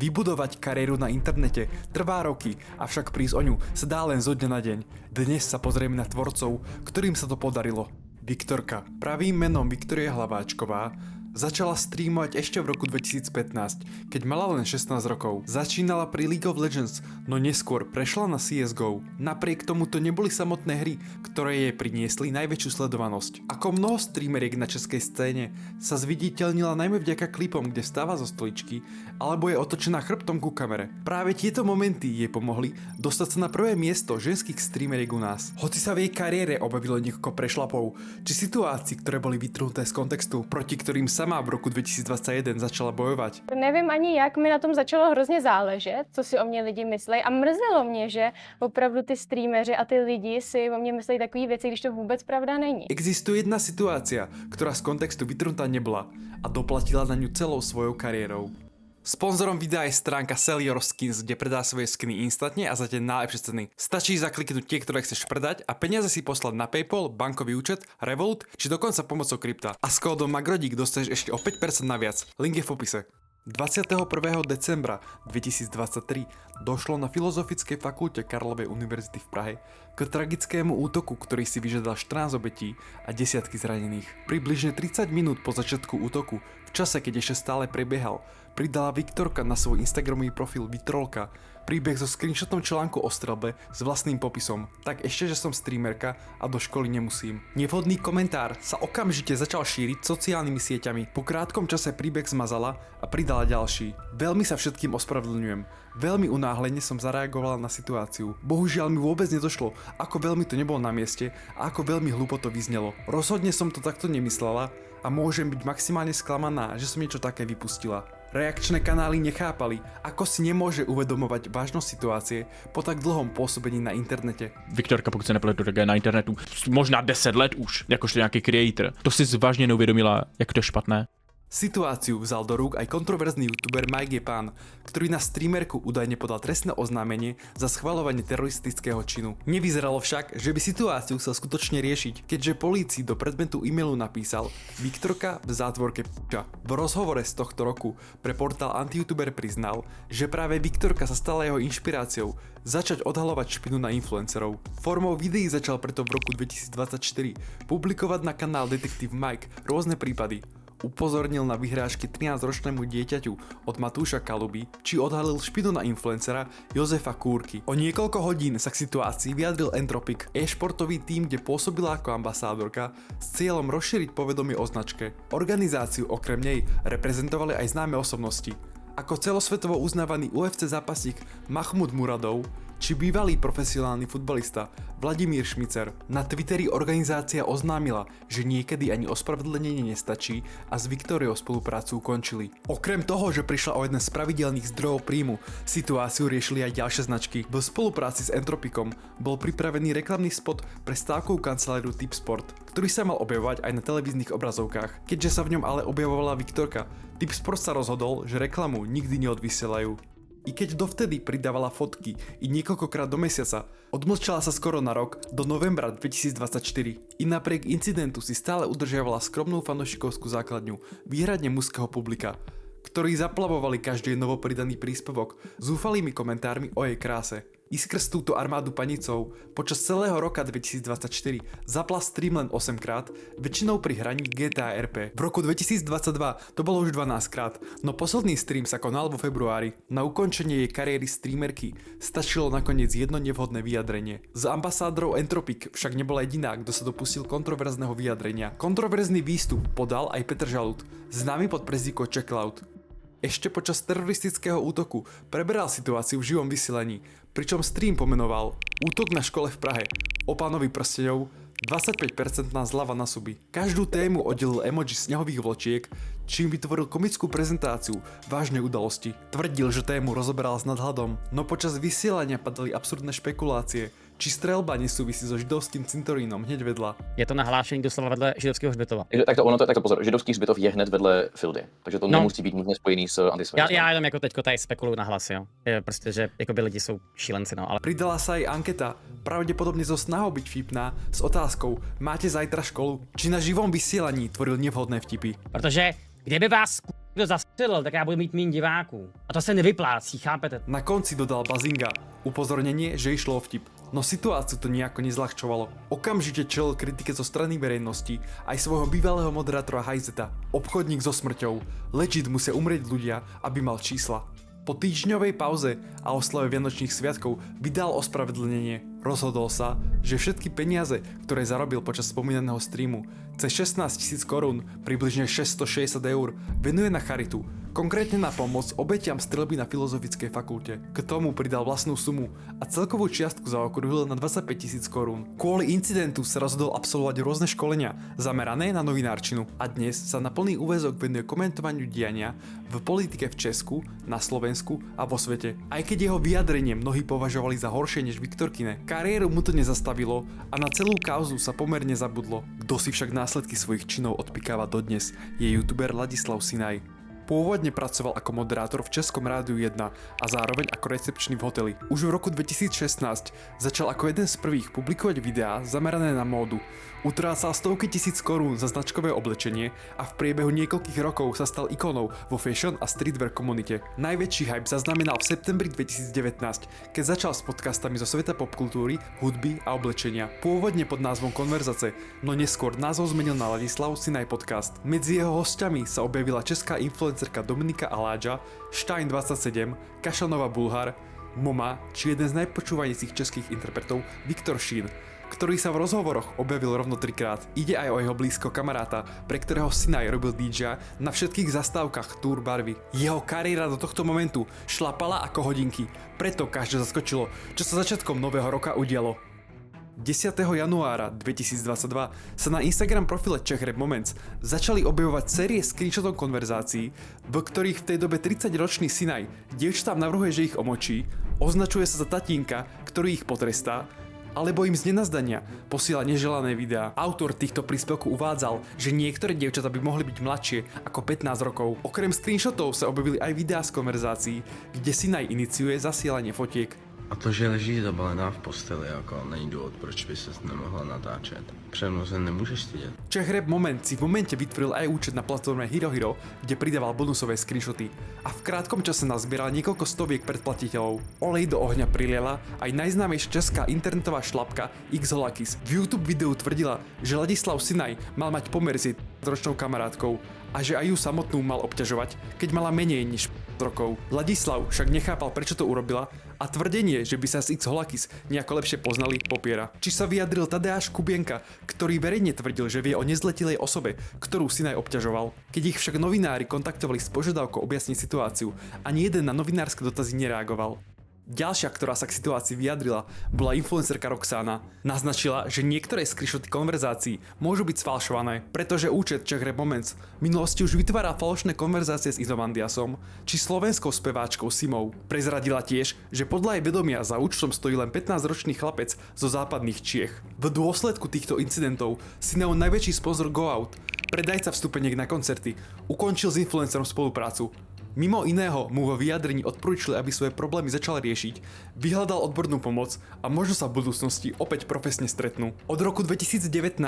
Vybudovať kariéru na internete trvá roky, avšak prísť o ňu sa dá len zo dňa na deň. Dnes sa pozrieme na tvorcov, ktorým sa to podarilo. Viktorka, pravým menom Viktória Hlaváčková, začala streamovať ešte v roku 2015, keď mala len 16 rokov. Začínala pri League of Legends, no neskôr prešla na CSGO. Napriek tomu to neboli samotné hry, ktoré jej priniesli najväčšiu sledovanosť. Ako mnoho streameriek na českej scéne sa zviditeľnila najmä vďaka klipom, kde stáva zo stoličky, alebo je otočená chrbtom ku kamere. Práve tieto momenty jej pomohli dostať sa na prvé miesto ženských streameriek u nás. Hoci sa v jej kariére objavilo niekoľko prešlapov, či situácií, ktoré boli vytrhnuté z kontextu, proti ktorým sama v roku 2021 začala bojovat. Nevím ani jak, mi na tom začalo hrozně záležet, co si o mě lidi myslí, a mrzelo mě, že opravdu ty streameři a ty lidi si o mě myslí takové věci, když to vůbec pravda není. Existuje jedna situácia, ktorá z kontextu vytrhnutá nebola a doplatila na ňu celou svojou kariérou. Sponzorom videa je stránka Sell Your Skins, kde predá svoje skiny instantne a za tie najlepšie ceny. Stačí zakliknúť tie, ktoré chceš predať a peniaze si poslať na PayPal, bankový účet, Revolut či dokonca pomocou krypta. A s kódom MAGRODIK dostaneš ešte o 5% naviac. Link je v popise. 21. decembra 2023 došlo na Filozofickej fakulte Karlovej univerzity v Prahe k tragickému útoku, ktorý si vyžiadal 14 obetí a desiatky zranených. Približne 30 minút po začiatku útoku, v čase, keď ešte stále prebiehal, pridala Viktorka na svoj Instagramový profil Vitrolka príbeh so screenshotom článku o strelbe s vlastným popisom. Tak ešte, že som streamerka a do školy nemusím. Nevhodný komentár sa okamžite začal šíriť sociálnymi sieťami. Po krátkom čase príbeh zmazala a pridala ďalší. Veľmi sa všetkým ospravedlňujem. Veľmi unáhlene som zareagovala na situáciu. Bohužiaľ mi vôbec nedošlo, ako veľmi to nebolo na mieste a ako veľmi hlúpo to vyznelo. Rozhodne som to takto nemyslela a môžem byť maximálne sklamaná, že som niečo také vypustila. Reakčné kanály nechápali, ako si nemôže uvedomovať vážnosť situácie po tak dlhom pôsobení na internete. Viktorka, pokud se nepletu, tak je na internetu možná 10 let už, jakožto nějaký creator. To si vážně neuvědomila, jak to je špatné. Situáciu vzal do rúk aj kontroverzný youtuber Mike je Pán, ktorý na streamerku údajne podal trestné oznámenie za schvaľovanie teroristického činu. Nevyzeralo však, že by situáciu chcel skutočne riešiť, keďže polícii do predmetu e-mailu napísal Viktorka v zátvorke p***a. V rozhovore z tohto roku pre portál Anti-YouTuber priznal, že práve Viktorka sa stala jeho inšpiráciou začať odhalovať špinu na influencerov. Formou videí začal preto v roku 2024 publikovať na kanál Detektív Mike rôzne prípady. Upozornil na vyhrážky 13-ročnému dieťaťu od Matúša Kaluby, či odhalil špinu na influencera Jozefa Kúrky. O niekoľko hodín sa k situácii vyjadril Entropik, e-športový tím, kde pôsobila ako ambasádorka s cieľom rozšíriť povedomie o značke. Organizáciu okrem nej reprezentovali aj známe osobnosti, ako celosvetovo uznávaný UFC zápasník Mahmud Muradov, či bývalý profesionálny futbalista Vladimír Šmicer. Na Twitteri organizácia oznámila, že niekedy ani ospravedlnenie nestačí a s Viktóriou spoluprácu ukončili. Okrem toho, že prišla o jeden z pravidelných zdrojov príjmu, situáciu riešili aj ďalšie značky. V spolupráci s Entropikom bol pripravený reklamný spot pre stávkovú kanceláriu Tipsport, ktorý sa mal objavovať aj na televíznych obrazovkách. Keďže sa v ňom ale objavovala Viktorka, Tipsport sa rozhodol, že reklamu nikdy neodvysielajú. I keď dovtedy pridávala fotky i niekoľkokrát do mesiaca, odmlčala sa skoro na rok, do novembra 2024. I napriek incidentu si stále udržiavala skromnú fanúšikovskú základňu, výhradne mužského publika, ktorí zaplavovali každý novopridaný príspevok zúfalými komentármi o jej kráse. I skrz túto armádu panicov počas celého roka 2024 zapla stream len 8 krát, väčšinou pri hraní GTA RP. V roku 2022 to bolo už 12 krát, no posledný stream sa konal vo februári. Na ukončenie jej kariéry streamerky stačilo nakoniec jedno nevhodné vyjadrenie. Z ambasádorov Entropik však nebola jediná, kto sa dopustil kontroverzného vyjadrenia. Kontroverzný výstup podal aj Petr Žalut, známy pod prezývkou Checkloud. Ešte počas teroristického útoku preberal situáciu v živom vysielaní, pričom stream pomenoval Útok na škole v Prahe, o Pánovi prsteňov, 25% zľava na suby. Každú tému oddelil emoji snehových vločiek, čím vytvoril komickú prezentáciu vážnej udalosti. Tvrdil, že tému rozoberal s nadhľadom, no počas vysielania padali absurdné špekulácie, či strelba nesúvisí so židovským cintorínom hneď vedľa. Je to nahlášení doslova vedle židovského hřbitova. Tak to pozor, židovský hřbitov je hned vedle Fildy, takže to nemusí být nutně spojený s antisemitismem. Já jenom jako teďko tady spekuluju na hlas, jo. Je prostě, že jakoby lidi jsou šílenci, no, ale... Pridala sa aj anketa, pravdepodobne so snahou byť vtipná, s otázkou: máte zajtra školu? Či na živom vysielaní tvoril nevhodné vtipy? Protože kdyby vás kdo zastřelil, tak já budu mít méně diváků. A to se nevyplácí, chápete? Na konci dodal Bazinga upozornenie, že išlo o vtip. No situáciu to nejako nezľahčovalo. Okamžite čelil kritike zo strany verejnosti aj svojho bývalého moderátora Hajzeta. Obchodník so smrťou. Legit musia umrieť ľudia, aby mal čísla. Po týždňovej pauze a oslave Vianočných sviatkov vydal ospravedlnenie. Rozhodol sa, že všetky peniaze, ktoré zarobil počas spomínaného streamu, cez 16 000 korún, približne 660 eur, venuje na charitu, konkrétne na pomoc obetiam streľby na Filozofickej fakulte. K tomu pridal vlastnú sumu a celkovú čiastku zaokrúhlil na 25 000 korún. Kvôli incidentu sa rozhodol absolvovať rôzne školenia zamerané na novinárčinu a dnes sa na plný úväzok venuje komentovaniu diania v politike v Česku, na Slovensku a vo svete. Aj keď jeho vyjadrenie mnohí považovali za horšie než Viktorkine, kariéru mu to nezastavilo a na celú kauzu sa pomerne zabudlo. Kto si však následky svojich činov odpikáva dodnes, je youtuber Ladislav Sinaj. Pôvodne pracoval ako moderátor v Českom rádiu 1 a zároveň ako recepčný v hoteli. Už v roku 2016 začal ako jeden z prvých publikovať videá zamerané na módu. Utrácal stovky tisíc korún za značkové oblečenie a v priebehu niekoľkých rokov sa stal ikonou vo fashion a streetwear komunite. Najväčší hype zaznamenal v septembri 2019, keď začal s podcastami zo sveta popkultúry, hudby a oblečenia. Pôvodne pod názvom Konverzace, no neskôr názov zmenil na Ladislav Sinaj podcast. Medzi jeho hostiami sa objavila česká influencerka Dominika Aláča, Stein27, Kašanova Bulhar, Moma či jeden z najpočúvanejších českých interpretov Viktor Šín, ktorý sa v rozhovoroch objavil rovno 3-krát. Ide aj o jeho blízko kamaráta, pre ktorého Sinaj robil DJ na všetkých zastávkach Tour Barvy. Jeho kariéra do tohto momentu šlapala ako hodinky, preto každé zaskočilo, čo sa začiatkom nového roka udialo. 10. januára 2022 sa na Instagram profile Czech Rap Moments začali objavovať série screenshotov konverzácií, v ktorých v tej dobe 30-ročný Sinaj dievčatám navrhuje, že ich omočí, označuje sa za tatínka, ktorý ich potrestá, alebo im z nenazdania posiela neželané videá. Autor týchto príspevkov uvádzal, že niektoré dievčatá by mohli byť mladšie ako 15 rokov. Okrem screenshotov sa objavili aj videá z konverzácií, kde Sinaj iniciuje zasielanie fotiek. A to, že leží zabalená v posteli, jako není důvod, proč by ses nemohla natáčet. Přede mnou se nemůžeš stydět. Czech Rap Moment si v momente vytvoril aj účet na platforme HeroHero, kde pridával bonusové screenshoty. A v krátkom čase nazbieral niekoľko stoviek predplatiteľov. Olej do ohňa priliela aj najznámejšia česká internetová šlapka Xholakis. V YouTube videu tvrdila, že Ladislav Sinaj mal mať pomer s ročnou kamarátkou a že aj ju samotnú mal obťažovať, keď mala menej než rokov. Ladislav však nechápal, prečo to urobila a tvrdenie, že by sa s Xholakis nejako lepšie poznali, popiera. Či sa vyjadril Tadeáš Kubienka, ktorý verejne tvrdil, že vie o nezletilej osobe, ktorú Sinaj obťažoval. Keď ich však novinári kontaktovali s požiadavkou objasniť situáciu, ani jeden na novinárske dotazy nereagoval. Ďalšia, ktorá sa k situácii vyjadrila, bola influencerka Roxana. Naznačila, že niektoré screenshoty konverzácií môžu byť sfalšované, pretože účet Czech Rap Moments v minulosti už vytváral falošné konverzácie s Izomandiasom či slovenskou speváčkou Simou. Prezradila tiež, že podľa jej vedomia za účtom stojí len 15-ročný chlapec zo západných Čiech. V dôsledku týchto incidentov Sinajov najväčší sponzor Go Out, predajca vstupeniek na koncerty, ukončil s influencerom spoluprácu. Mimo iného mu vo vyjadrení odporúčili, aby svoje problémy začal riešiť, vyhľadal odbornú pomoc a možno sa v budúcnosti opäť profesne stretnú. Od roku 2019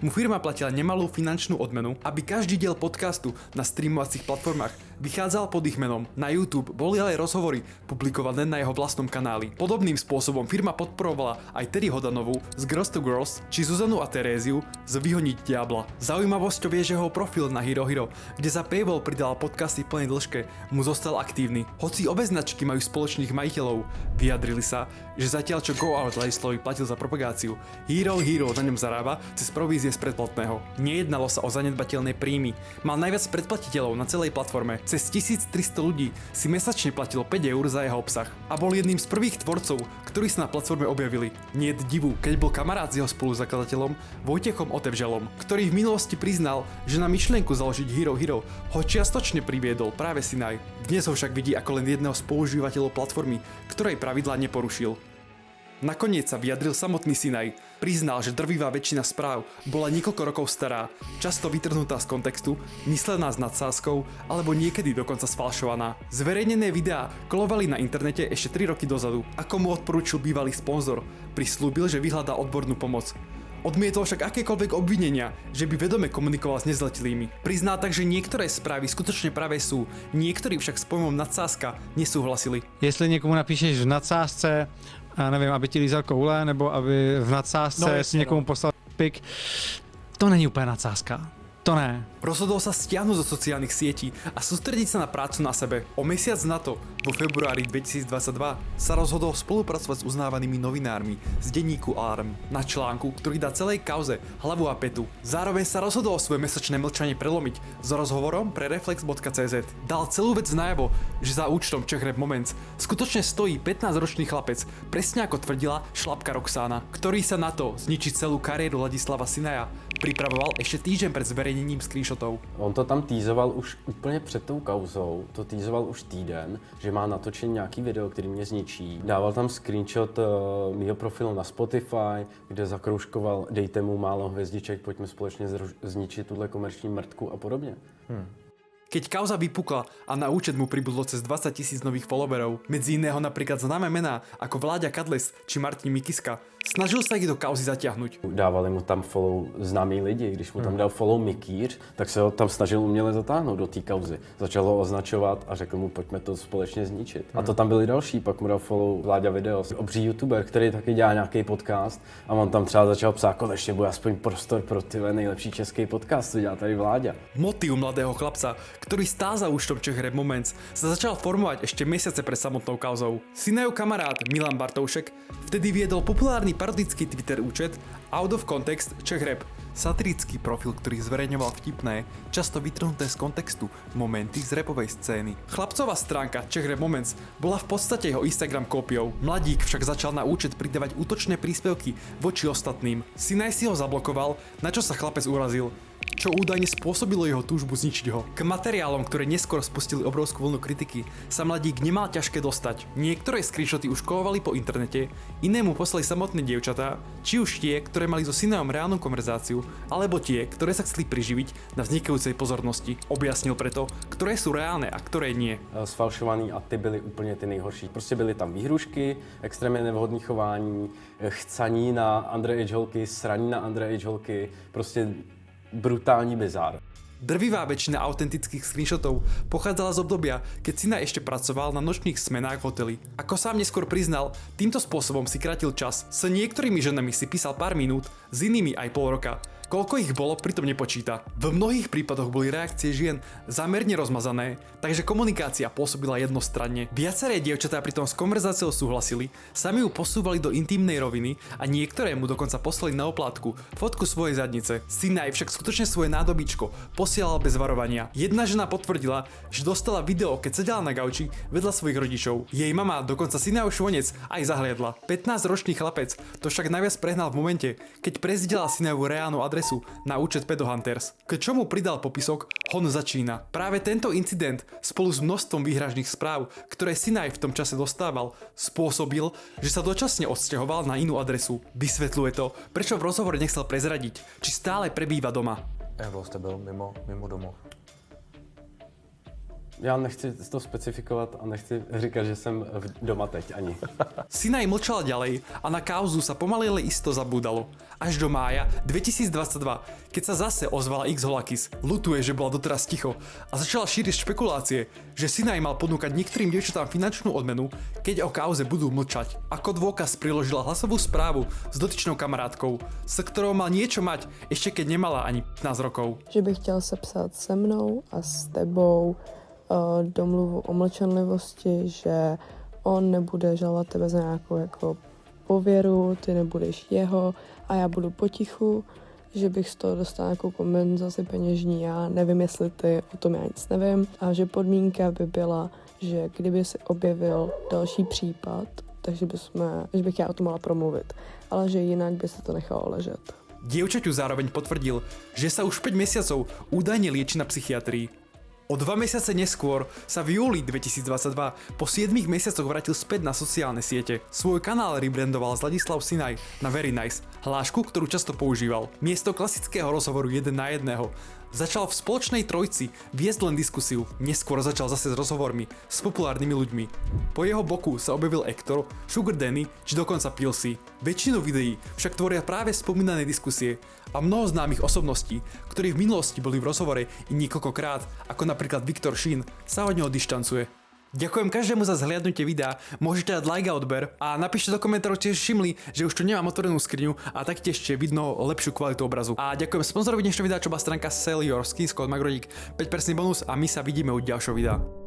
mu firma platila nemalú finančnú odmenu, aby každý diel podcastu na streamovacích platformách vychádzal pod ich menom. Na YouTube boli ale rozhovory publikované na jeho vlastnom kanáli. Podobným spôsobom firma podporovala aj Terry Hodanovú z Girls to Girls či Zuzanu a Teréziu z Vyhoniť diabla. Zaujímavosťou je, že jeho profil na HeroHero, kde za paywall pridal podcasty v plnej dĺžke, mu zostal aktívny. Hoci obe značky majú spoločných majiteľov, vyjadrili sa, že zatiaľ čo Go Out Ladislavovi platil za propagáciu, HeroHero na ňom zarába cez provízie z predplatného. Nejednalo sa o zanedbateľné príjmy. Mal najviac predplatiteľov na celej platforme. Cez 1300 ľudí si mesačne platilo 5 eur za jeho obsah a bol jedným z prvých tvorcov, ktorí sa na platforme objavili. Nie je divu, keď bol kamarát s jeho spoluzakladateľom Vojtechom Otevžalom, ktorý v minulosti priznal, že na myšlienku založiť HeroHero ho čiastočne priviedol práve Sinaj. Dnes ho však vidí ako len jedného z používateľov platformy, ktorej pravidlá neporušil. Nakoniec sa vyjadril samotný Sinaj. Priznal, že drvivá väčšina správ bola niekoľko rokov stará, často vytrhnutá z kontextu, myslená s nadsázkou alebo niekedy dokonca sfalšovaná. Zverejnené videá kolovali na internete ešte 3 roky dozadu. Ako mu odporúčil bývalý sponzor, prislúbil, že vyhľadá odbornú pomoc. Odmietol však akékoľvek obvinenia, že by vedome komunikoval s nezletilými. Priznal tak, že niektoré správy skutočne pravé sú, niektorí však s pojmom nadsázka nesúhlasili. Jestli někomu napíšeš v nadsázce, já nevím, aby ti lízal koule, nebo aby v nadsázce si někomu poslal pik, to není úplně nadsázka. To ne. Rozhodol sa stiahnuť zo sociálnych sietí a sústrediť sa na prácu na sebe. O mesiac na to, vo februári 2022, sa rozhodol spolupracovať s uznávanými novinármi z denníku Alarm na článku, ktorý dá celej kauze hlavu a petu. Zároveň sa rozhodol svoje mesačné mlčanie prelomiť s rozhovorom pre Reflex.cz. Dal celú vec najavo, že za účtom Czech Rap Moments skutočne stojí 15-ročný chlapec, presne ako tvrdila šlapka Roxana, ktorý sa na to zničiť celú kariéru Ladislava Sinaja pripravoval ešte týždeň pred zverejnením screenshotov. On to tam týzoval už úplně před tou kauzou, to týzoval už týden, že má natočen nějaký video, který mě zničí. Dával tam screenshot mýho profilu na Spotify, kde zakroužkoval dejte mu málo hvězdiček, pojďme společně zničit tuhle komerční mrtku a podobně. Keď kauza vypukla a na účet mu pribudlo cez 20 000 nových followerov, medzi iného napríklad známe mená ako Vláďa Kadles či Martin Mikiska, snažil sa ich do kauzy zatiahnuť. Dávali mu tam follow známí lidi, když mu tam dal follow Mikýř, tak se ho tam snažil uměle zatáhnout do té kauzy. Začal ho označovat a řekl mu, pojďme to společně zničit. A to tam byli další, pak mu dal follow Vláďa Videos, obří youtuber, který taky dělá nějaký podcast a on tam třeba začal psát, konečně bude aspoň prostor pro ty nejlepší český podcast, co dělá tady Vláďa. Motív mladého chlapca, ktorý stál za účtom Czech Rap Moments, sa začal formovať ešte mesiace pred samotnou kauzou. Sinajov kamarát Milan Bartoušek vtedy viedol populárny parodický Twitter účet Out of Context Czech Rap, satirický profil, ktorý zverejňoval vtipné, často vytrhnuté z kontextu momenty z rapovej scény. Chlapcová stránka Czech Rap Moments bola v podstate jeho Instagram kópiou. Mladík však začal na účet pridávať útočné príspevky voči ostatným. Sinaj si ho zablokoval, na čo sa chlapec urazil, čo údajne spôsobilo jeho túžbu zničiť ho. K materiálom, ktoré neskôr spustili obrovskú vlnu kritiky, sa mladík nemal ťažké dostať. Niektoré screenshoty už kolovali po internete, iné mu poslali samotné dievčatá, či už tie, ktoré mali so Sinajom reálnu konverzáciu, alebo tie, ktoré sa chceli priživiť na vznikajúcej pozornosti. Objasnil preto, ktoré sú reálne a ktoré nie. Sfalšovaný a ty byly úplně ty nejhorší. Prostě byly tam výhrušky, extrémně nevhodné chování, chcaní na underage holky, sraní na underage holky, prostě brutální bizár. Drvivá väčšina autentických screenshotov pochádzala z obdobia, keď Sinaj ešte pracoval na nočných smenách v hoteli. Ako sám neskôr priznal, týmto spôsobom si krátil čas. S niektorými ženami si písal pár minút, s inými aj pol roka. Koľko ich bolo, pritom nepočíta. V mnohých prípadoch boli reakcie žien zámerne rozmazané, takže komunikácia pôsobila jednostranne. Viaceré dievčatá pritom s konverzáciou súhlasili, sami ju posúvali do intimnej roviny a niektoré mu dokonca poslali na oplátku fotku svojej zadnice. Sinaj však skutočne svoje nádobičko posielal bez varovania. Jedna žena potvrdila, že dostala video, keď sedela na gauči vedľa svojich rodičov. Jej mama dokonca Sinajov švonec aj zahliadla. 15-ročný chlapec to však najviac prehnal v momente, keď prezdieľal Sinajovu reálnu adresu na účet Pedohunters, k čomu pridal popisok Hon začína. Práve tento incident spolu s množstvom výhražných správ, ktoré Sinaj v tom čase dostával, spôsobil, že sa dočasne odsťahoval na inú adresu. Vysvetľuje to, prečo v rozhovore nechcel prezradiť, či stále prebýva doma. Jak dlouho jste byl mimo domov? Já nechci to specifikovat a nechci říkat, že jsem doma teď ani. Sinaj mlčal ďalej a na kauzu sa pomaly ale isto zabúdalo. Až do mája 2022, keď sa zase ozvala X Holakis, ľutuje, že bola doteraz ticho a začala šíriť špekulácie, že Sinaj mal ponúkať niektorým dievčatám finančnú odmenu, keď o kauze budú mlčať. Ako dôkaz priložila hlasovú správu s dotyčnou kamarátkou, s ktorou mal niečo mať, ešte keď nemala ani 15 rokov. Že bych chtěl sepsat se mnou a s tebou domluvu o mlčenlivosti, že on nebude žalovat tebe za nějakou jako pověru, ty nebudeš jeho a já budu potichu, že bych z toho dostala nějakou kompenzaci peněžní, já nevím, jestli ty, o tom já nic nevím, a že podmínka by byla, že kdyby se objevil další případ, takže že bych já o tom mohla promluvit, ale že jinak by se to nechalo ležet. Dievčaťu zároveň potvrdil, že sa už 5 mesiacov údajne lieči na psychiatrii. O 2 mesiace neskôr sa v júli 2022 po 7 mesiacoch vrátil späť na sociálne siete. Svoj kanál rebrandoval z Ladislav Sinaj na Very Nice, hlášku, ktorú často používal. Miesto klasického rozhovoru 1 na 1 Začal v spoločnej trojci viesť len diskusiu, neskôr začal zase s rozhovormi s populárnymi ľuďmi. Po jeho boku sa objavil Ektor, Sugar Danny či dokonca Pilsi. Väčšinu videí však tvoria práve spomínané diskusie a mnoho známych osobností, ktorí v minulosti boli v rozhovore i niekoľkokrát, ako napríklad Viktor Šín, sa od neho dištancuje. Ďakujem každému za zhliadnutie videa, môžete dať like a odber a napíšte do komentárov, či všimli, že už tu nemám otvorenú skriňu a taktiež vidno lepšiu kvalitu obrazu. A ďakujem sponzorovi dnešného videa, čo bola stránka Sell Your Skins, kód Magrodík, 5% bonus a my sa vidíme u ďalšieho videa.